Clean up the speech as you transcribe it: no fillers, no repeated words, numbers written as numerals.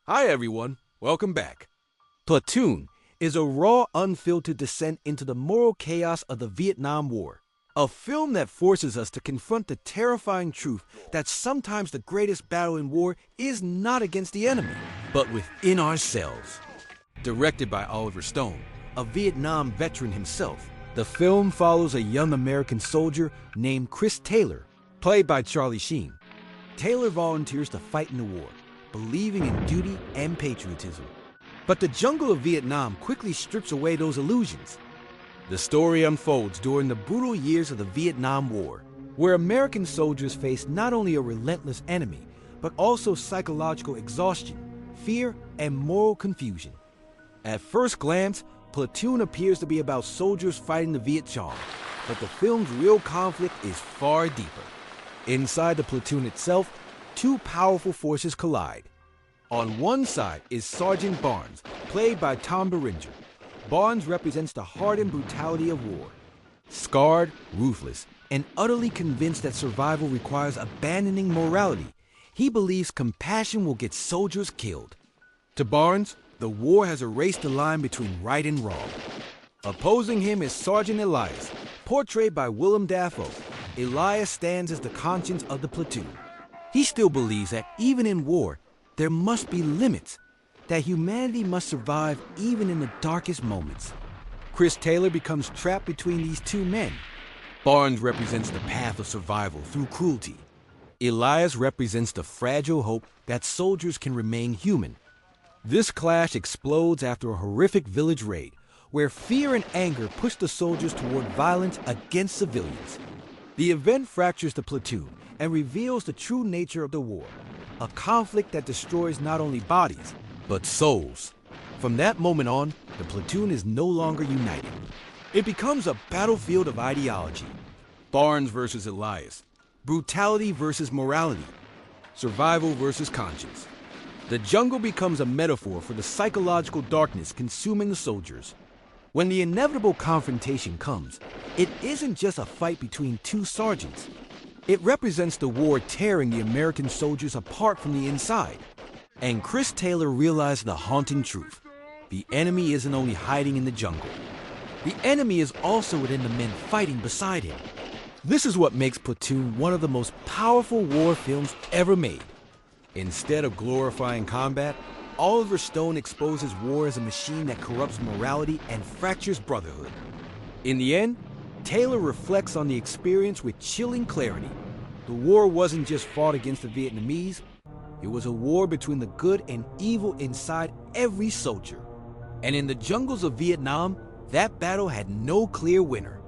Hi everyone, welcome back. Platoon is a raw, unfiltered descent into the moral chaos of the Vietnam War. A film that forces us to confront the terrifying truth that sometimes the greatest battle in war is not against the enemy, but within ourselves. Directed by Oliver Stone, a Vietnam veteran himself, the film follows a young American soldier named Chris Taylor, played by Charlie Sheen. Taylor volunteers to fight in the war, believing in duty and patriotism. But the jungle of Vietnam quickly strips away those illusions. The story unfolds during the brutal years of the Vietnam War, where American soldiers face not only a relentless enemy, but also psychological exhaustion, fear, and moral confusion. At first glance, Platoon appears to be about soldiers fighting the Viet Cong, but the film's real conflict is far deeper. Inside the platoon itself, two powerful forces collide. On one side is Sergeant Barnes, played by Tom Berenger. Barnes represents the hardened brutality of war. Scarred, ruthless, and utterly convinced that survival requires abandoning morality, he believes compassion will get soldiers killed. To Barnes, the war has erased the line between right and wrong. Opposing him is Sergeant Elias, portrayed by Willem Dafoe. Elias stands as the conscience of the platoon. He still believes that even in war, there must be limits, that humanity must survive even in the darkest moments. Chris Taylor becomes trapped between these two men. Barnes represents the path of survival through cruelty. Elias represents the fragile hope that soldiers can remain human. This clash explodes after a horrific village raid, where fear and anger push the soldiers toward violence against civilians. The event fractures the platoon and reveals the true nature of the war, a conflict that destroys not only bodies, but souls. From that moment on, the platoon is no longer united. It becomes a battlefield of ideology. Barnes versus Elias, brutality versus morality, survival versus conscience. The jungle becomes a metaphor for the psychological darkness consuming the soldiers. When the inevitable confrontation comes, it isn't just a fight between two sergeants. It represents the war tearing the American soldiers apart from the inside. And Chris Taylor realized the haunting truth. The enemy isn't only hiding in the jungle. The enemy is also within the men fighting beside him. This is what makes Platoon one of the most powerful war films ever made. Instead of glorifying combat, Oliver Stone exposes war as a machine that corrupts morality and fractures brotherhood. In the end, Taylor reflects on the experience with chilling clarity. The war wasn't just fought against the Vietnamese, it was a war between the good and evil inside every soldier. And in the jungles of Vietnam, that battle had no clear winner.